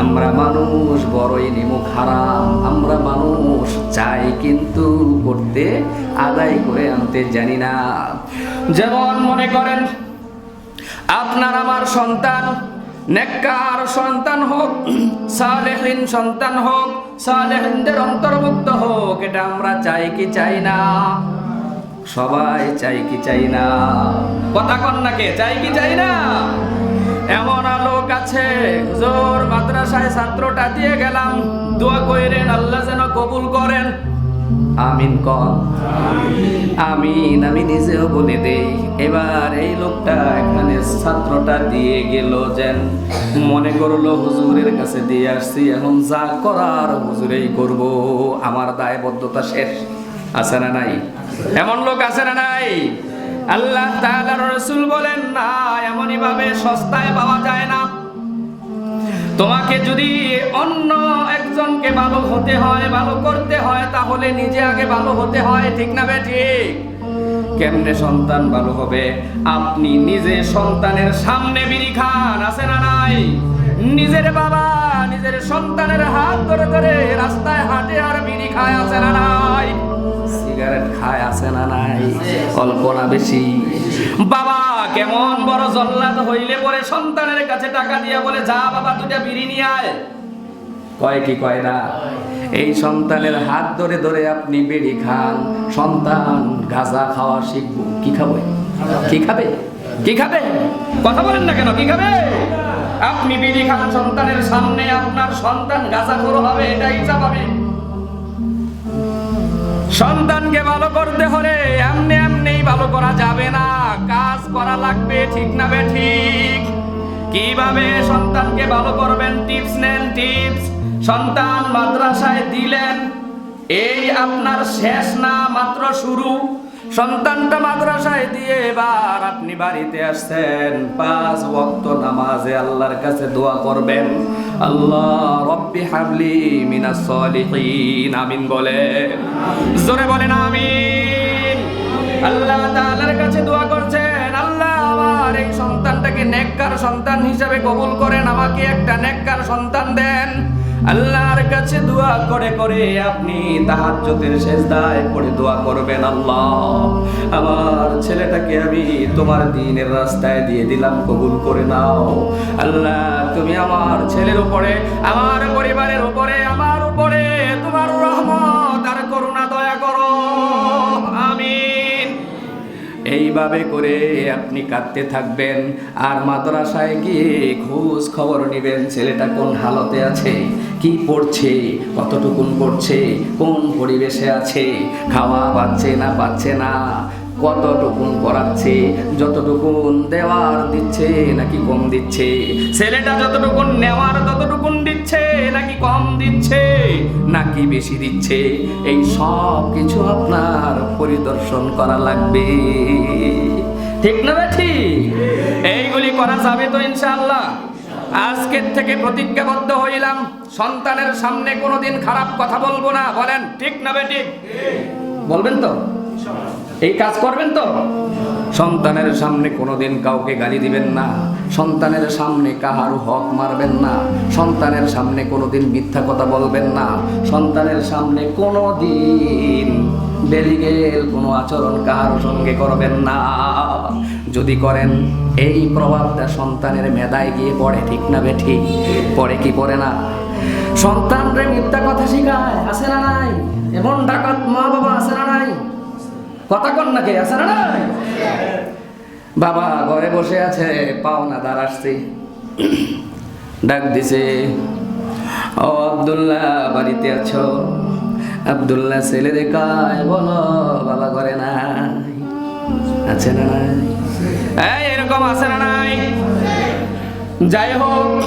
আমরা মানুষ বড়ই নিমুখ হারাম। আমরা মানুষ চাই কিন্তু করতে আদায় করে আনতে জানি না। যেমন মনে করেন আপনার আমার সন্তান নেককার সন্তান হোক, সালেহিন সন্তান হোক, সালেহিনদের অন্তর্ভুক্ত হোক, এটা আমরা চাই কি চাই না? সবাই চাই কি চাই না? কথা কন না কে? চাই কি চাই না? এমন লোক আছে, হুজুর মাদ্রাসায় ছাত্রটা দিয়ে গেলাম, দোয়া কইরেন আল্লাহ যেন কবুল করেন। আমিন কন। আমিন। আমি নিজেও বলে দেই, এবার এই লোকটা এখানে ছাত্রটা দিয়ে গেল, যেন মনে করলো হুজুরের কাছে দিয়ে আসছি, এখন যা করার হুজুরেই করব, আমার দায়বদ্ধতা শেষ। আছে না নাই? এমন লোক আছে না নাই? আল্লাহ তাআলার রাসূল বলেন না, এমনই ভাবে সস্তায় পাওয়া যায় না। তোমাকে যদি অন্য একজনকে ভালো হতে হয়, ভালো করতে হয়, তাহলে নিজে আগে ভালো হতে হয়। ঠিক না ঠিক? কেমনে সন্তান ভালো হবে? আপনি নিজে সন্তানের সামনে বিড়ি খান। আছে না নাই? নিজের বাবা নিজের সন্তানের হাত ধরে ধরে রাস্তায় হাঁটে আর বিড়ি খায়। আছে না নাই? সিগারেট খায়। আছে না নাই? কল্পনা বেশি। বাবা কেমন বড় জল্লাদ হইলে পরে সন্তানের কাছে টাকা দিয়া বলে, যা বাবা দুটা বিড়ি নিয়ে আয়। কয় কি কয় না? এই সন্তানের হাত ধরে ধরে আপনি বিড়ি খান, সন্তান গাঁজা খাওয়া শিখবো। কি খাবে? কি খাবে? কি খাবে? কথা বলেন না কেন? কি খাবে? আপনি বিড়ি খান সন্তানের সামনে, আপনার সন্তান গাঁজাখোর হবে, এটাই স্বাভাবিক। সন্তানকে ভালো করতে হলে এমনি এমনি ভালো করা যাবে না, কাজ করা লাগবে। ঠিক না ঠিক? কিভাবে সন্তানকে ভালো করবেন? টিপস নেন, টিপস। সন্তান মাদ্রাসায় দিলেন, এই আপনার শেষ না, মাত্র শুরু। সন্তানটা মাদ্রাসায় দিয়ে এবার আপনি বাড়িতে আসছেন, 5 ওয়াক্ত নামাজে আল্লাহর কাছে দোয়া করবেন, আল্লাহ রব্বি হাবলি মিনাস সলিহিন। আমিন বলেন, জোরে বলেন আমিন। আল্লাহ তাআলার কাছে দোয়া করছেন, আল্লাহ আমার এই সন্তানটাকে নেককার সন্তান হিসাবে কবুল করেন, আমাকে একটা নেককার সন্তান দেন। আল্লাহর কাছে দোয়া করে করে আপনি তাহাজ্জুদের সিজদায় পড়ে দোয়া করবেন, আল্লাহ আমার ছেলেটাকে আমি তোমার দ্বীনের রাস্তায় দিয়ে দিলাম, কবুল করে নাও। আল্লাহ তুমি আমার ছেলের উপরে, আমার পরিবারের উপরে, আমার উপরে তোমার রহমত আর করুণা দয়া করো। আমিন। এইভাবে করে আপনি কাঁদতে থাকবেন, আর মাদ্রাসায় গিয়ে খোঁজ খবর নেবেন, ছেলেটা কোন হালতে আছে, কি পড়ছে, কতটুকুন পড়ছে, কোন পরিবেশে আছে, খাওয়া পাচ্ছে না পাচ্ছে না, কতটুকুন পড়াচ্ছে, যতটুকুন দেওয়ার দিচ্ছে নাকি কম দিচ্ছে, ছেলেটা যতটুকুন নেওয়ার ততটুকুন দিচ্ছে নাকি কম দিচ্ছে নাকি বেশি দিচ্ছে, এই সব কিছু আপনার পরিদর্শন করা লাগবে। ঠিক না ঠিক? এইগুলি করা যাবে তো ইনশাআল্লাহ? আজকের থেকে প্রতিজ্ঞাবদ্ধ হইলাম, সন্তানের সামনে কোনোদিন খারাপ কথা বলবো না। বলেন ঠিক না ঠিক? বলবেন তো? এই কাজ করবেন তো? সন্তানের সামনে কোনোদিন কাউকে গালি দিবেন না, সন্তানের সামনে কাহারও হক মারবেন না, সন্তানের সামনে কোনোদিন মিথ্যা কথা বলবেন না, সন্তানের সামনে কোনোদিন বেলিগেল কোনো আচরণ কাহার সঙ্গে করবেন না। যদি করেন এই প্রভাবটা সন্তানের মেধায় গিয়ে পড়ে। ঠিক না ঠিক? পড়ে কি পড়ে না? সন্তানরে মিথ্যা কথা শিখায়। আছে না নাই? এমন ডাকাত মা বাবা আছে না নাই? কথা কন না কে? আছে না নাই? বাবা ঘরে বসে আছে, পাওনাদার আসছে, ডাক দিছে, ও আব্দুল্লাহ বাড়িতে আছো? আব্দুল্লাহ ছেলে দেখায়, বলো বাবা ঘরে নাই। আছে না নাই? এরকম আছে না নাই? যাই হোক,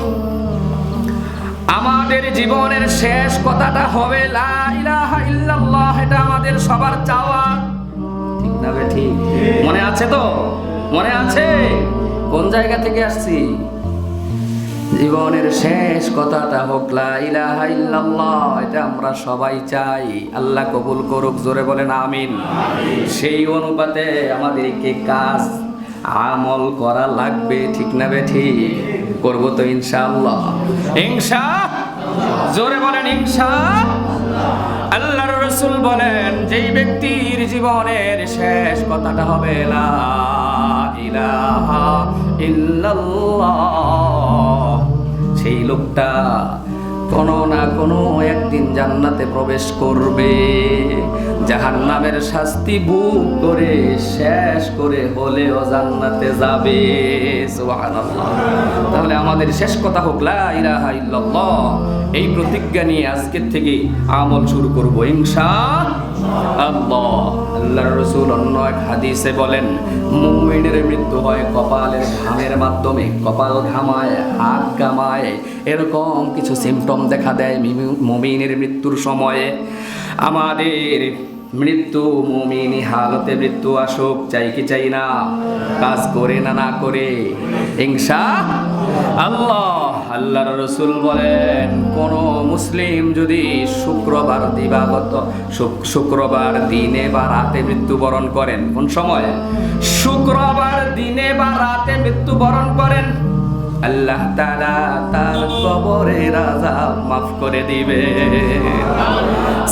আমাদের জীবনের শেষ কথাটা হবে লা ইলাহা ইল্লাল্লাহ। এটা আমাদের সবার চাওয়া। ঠিক না ঠিক? মনে আছে তো? মনে আছে? কোন জায়গা থেকে আসছি? জীবনের শেষ কথাটা হোক লা ইলাহা ইল্লাল্লাহ। এটা আমরা সবাই চাই। আল্লাহ কবুল করুক। জোরে বলেন আমিন। সেই অনুপাতে আমাদেরকে কাজ আমল করা লাগবে। ঠিক না ঠিক? করবো তো ইনশাআল্লাহ? জোরে বলেন আল্লাহর রাসূল বলেন, যেই ব্যক্তির জীবনের শেষ কথাটা হবে লা ইলাহা ইল্লাল্লাহ, সেই লোকটা কোনো না কোনো একদিন জান্নাতে প্রবেশ করবে। জাহান্নামের শাস্তি ভোগ করে শেষ করে হলেও জান্নাতে যাবে। সুবহানাল্লাহ। তাহলে আমাদের শেষ কথা হোক লা ইলাহা ইল্লাল্লাহ। এই প্রতিজ্ঞা নিয়ে আজকের থেকে আমল শুরু করব ইনশাআল্লাহ। আল্লাহর রাসূল অন্য এক হাদিসে বলেন, মুমিনের মৃত্যু হয় কপালের ঘামের মাধ্যমে। কপাল ঘামায়, হাত ঘামায়, এরকম কিছু সিমটম দেখা দেয় মুমিনের মৃত্যুর সময়ে। আমাদের মৃত্যু মুমিনি হালতে মৃত্যু আসুক, চাই কি চাই না? কাজ করে না করে ইনশাআল্লাহ। আল্লাহর রাসূল বলেন, কোন মুসলিম যদি শুক্রবার দিনে বা রাতে মৃত্যুবরণ করেন, কোন সময়? শুক্রবার দিনে বা রাতে মৃত্যুবরণ করেন, আল্লাহ তাআলা তার কবরের আযাব মাফ করে দিবে।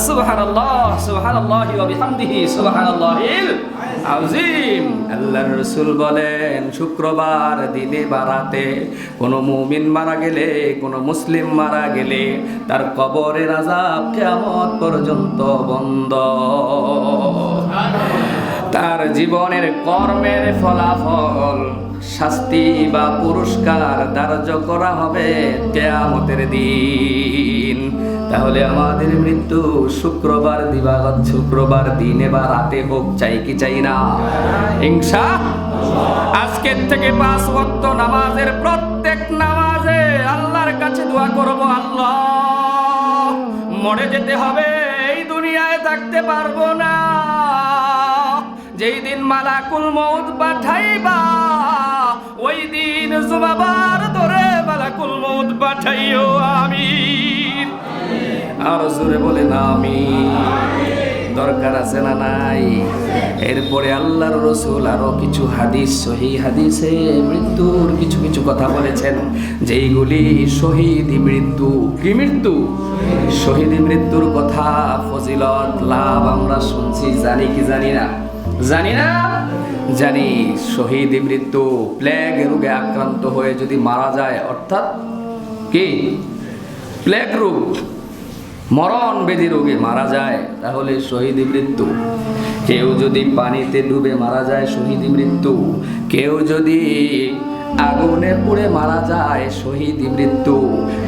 সুবহানাল্লাহ, সুবহানাল্লাহি ওয়া বিহামদিহি, সুবহানাল্লাহিল আযীম। আল্লাহর রাসূল বলেন, শুক্রবার দিনে বা রাতে কোনো মুমিন মারা গেলে, কোনো মুসলিম মারা গেলে তার কবরের আযাব কিয়ামত পর্যন্ত বন্ধ। তার জীবনের কর্মের ফলাফল, শাস্তি বা পুরস্কার ধার্য করা হবে কিয়ামতের দিন। তাহলে আমাদের মৃত্যু শুক্রবার দিবাগত শুক্রবার দিনে বা রাতে হোক, চাই কি চাই না? আজকের থেকে 5 ওয়াক্ত নামাজের প্রত্যেক নামাজে আল্লাহর কাছে দোয়া করব, আল্লাহ মরে যেতে হবে, এই দুনিয়ায় থাকতে পারবো না। যেই দিন মালাকুল মউত পাঠাইবা, ওই দিন জুমাবার ধরে মালাকুল মউত পাঠাইও। আমিন। আর জোরে বলেন আমিন। দরকার আছে না নাই? এরপরে আল্লাহর রাসূল আরো কিছু হাদিস, সহিহ হাদিসে মৃত্যুর কিছু কিছু কথা বলেছেন, যেইগুলি শহীদি মৃত্যু। কি মৃত্যু? শহীদি মৃত্যুর কথা, ফজিলত, লাভ আমরা শুনছি, জানি কি জানি না? জানি না? জানি। শহীদ মৃত্যু, প্লেগ রোগে আক্রান্ত হয়ে যদি মারা যায়, অর্থাৎ কি প্লেগ রোগ, মরণ ব্যাধি রোগে মারা যায়, তাহলে শহীদ মৃত্যু। কেউ যদি পানিতে ডুবে মারা যায়, শহীদ মৃত্যু। কেউ যদি আগুনে পুড়ে মারা যায়, শহীদ মৃত্যু।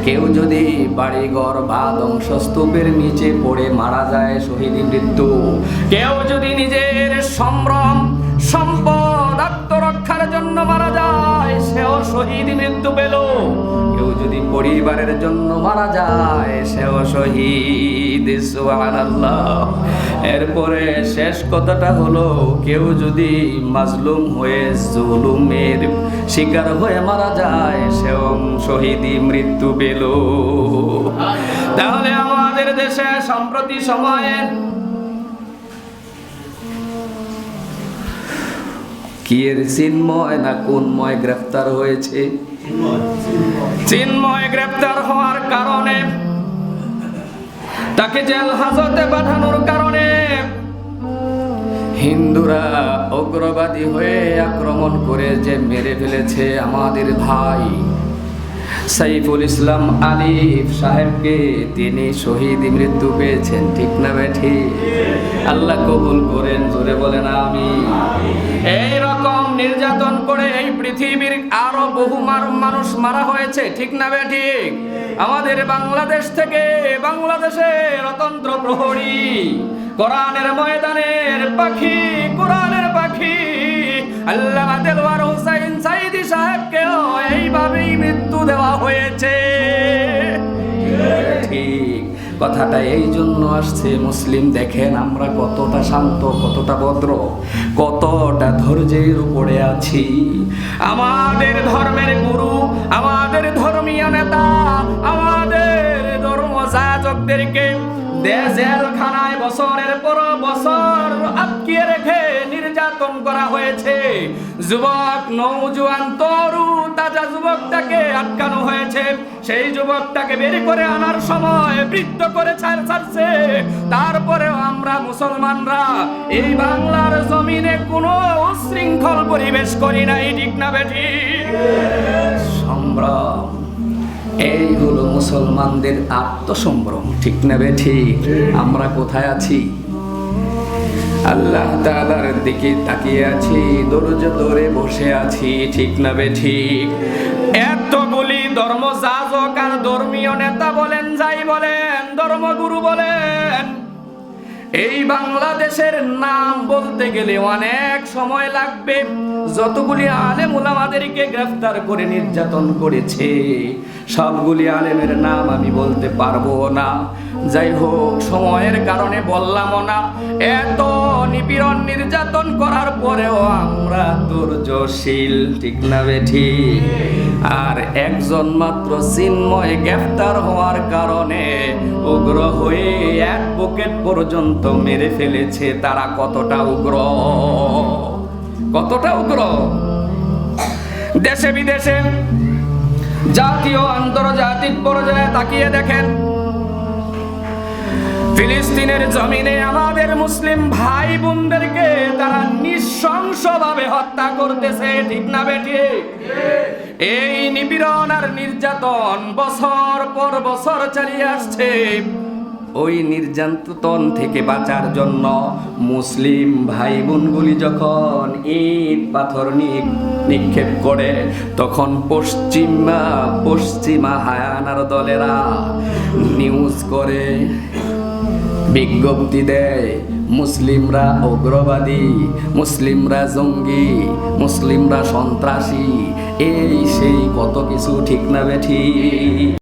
কেউ যদি বাড়িঘর বা ধ্বংসস্তূপের নিচে পড়ে মারা যায়, শহীদ মৃত্যু। কেউ যদি নিজের সম্ভ্রম সম্পদ আত্মরক্ষার জন্য মারা যায়, সেও শহীদ মৃত্যু পেল। কেউ যদি পরিবারের জন্য মারা যায়, সেও শহীদ। সুবহানাল্লাহ। এরপরে শেষ কথাটা হলো, কেউ যদি মাজলুম হয়ে জুলুমের শিকার হয়ে মারা যায়, সেও শহীদি মৃত্যু পেল। তাহলে আমাদের দেশে সম্প্রতি সময়ে কি এর চিন্ময় না কোনময় গ্রেফতার হয়েছে? চিন্ময় গ্রেফতার হওয়ার কারণে, তাকে জেল হাজতে পাঠানোর কারণে হিন্দুরা উগ্রবাদী হয়ে আক্রমণ করে যে মেরে ফেলেছে আমাদের ভাই সাইফুল ইসলাম আলিফ সাহেবকে। তিনি শহীদ মৃত্যু পেয়েছেন, ঠিক না বেঠি? আল্লাহ কবুল করেন, জোরে বলেন আমিন। এই রকম নির্যাতন করে এই পৃথিবীর আরো বহু মানুষ মারা হয়েছে, ঠিক না বেঠিক? আমাদের বাংলাদেশ থেকে, বাংলাদেশের অতন্ত্র প্রহরী, কোরআনের ময়দানের পাখি, কোরআনের পাখি আল্লামা দেলওয়ার হোসেন সাইদি সাহেবকেও এইভাবেই মৃত্যু দেওয়া হয়েছে। ঠিক কথাটা এই জন্য আসছে, মুসলিম দেখেন আমরা কতটা শান্ত, কতটা ভদ্র, কতটা ধৈর্যের উপরে আছি। আমাদের ধর্মের গুরু, আমাদের ধর্মীয় নেতা, আমাদের ধর্মযাজকদেরকে জেলখানায় বছরের পর বছর আটকিয়ে রেখে নির্যাতন নির্যাতন করা হয়েছে। যুবক, নওজোয়ান, তরু তাজা যুবকটাকে আটকানো হয়েছে। সেই যুবকটাকে বের করে আনার সময় বৃদ্ধ করে ছাড়ছে। তারপরেও আমরা মুসলমানরা এই বাংলার জমিনে কোনো উশৃঙ্খল পরিবেশ করি নাই, ঠিক না বেঠিক? সম্ভ্রম, এই হলো মুসলমানদের আত্মসম্ভ্রম, ঠিক না বেঠিক? আমরা কোথায় আছি? আল্লাহ তাআলার দিকে তাকিয়ে আছি, দরজ ধরে বসে আছি, ঠিক না বেঠিক? এতগুলি ধর্মযাজক আর ধর্মীয় নেতা বলেন, যাই বলেন, ধর্মগুরু বলেন, এই বাংলাদেশের নাম বলতে গেলে অনেক সময় লাগবে। যতগুলি আলেম উলামাদেরকে গ্রেফতার করে নির্যাতন করেছে, সবগুলি আলেমের নাম আমি বলতে পারবো না। যাই হোক, সময়ের কারণে বললামও না। এত নিপীড়ন নির্যাতন করার পরেও আমরা ধৈর্যশীল, ঠিক না বেঠিক? আর একজন মাত্র চিন্ময় গ্রেফতার হওয়ার কারণে উগ্র হয়ে অ্যাডভোকেট পর্যন্ত মেরে ফেলেছে। তারা কতটা উগ্র, কতটা উগ্র! দেশে বিদেশে, জাতীয় আন্তর্জাতিক পর্যায়ে তাকিয়ে দেখেন, ফিলিস্তিনের জমিনে আমাদের মুসলিম ভাই বোনদেরকে তারা নৃশংসভাবে হত্যা করতেছে, ঠিক না বেঠিক? এই নিপীড়ন আর নির্যাতন বছর পর বছর চালিয়ে আসছে। ওই নির্যাতন থেকে বাঁচার জন্য মুসলিম ভাই বোনগুলি যখন ইট পাথর নিক্ষেপ করে, তখন পশ্চিমা হায়ানার দলেরা নিউজ করে, বিজ্ঞপ্তি দেয়, মুসলিমরা উগ্রবাদী, মুসলিমরা জঙ্গি, মুসলিমরা সন্ত্রাসী, এই সেই কত কিছু, ঠিক না বেঠিক?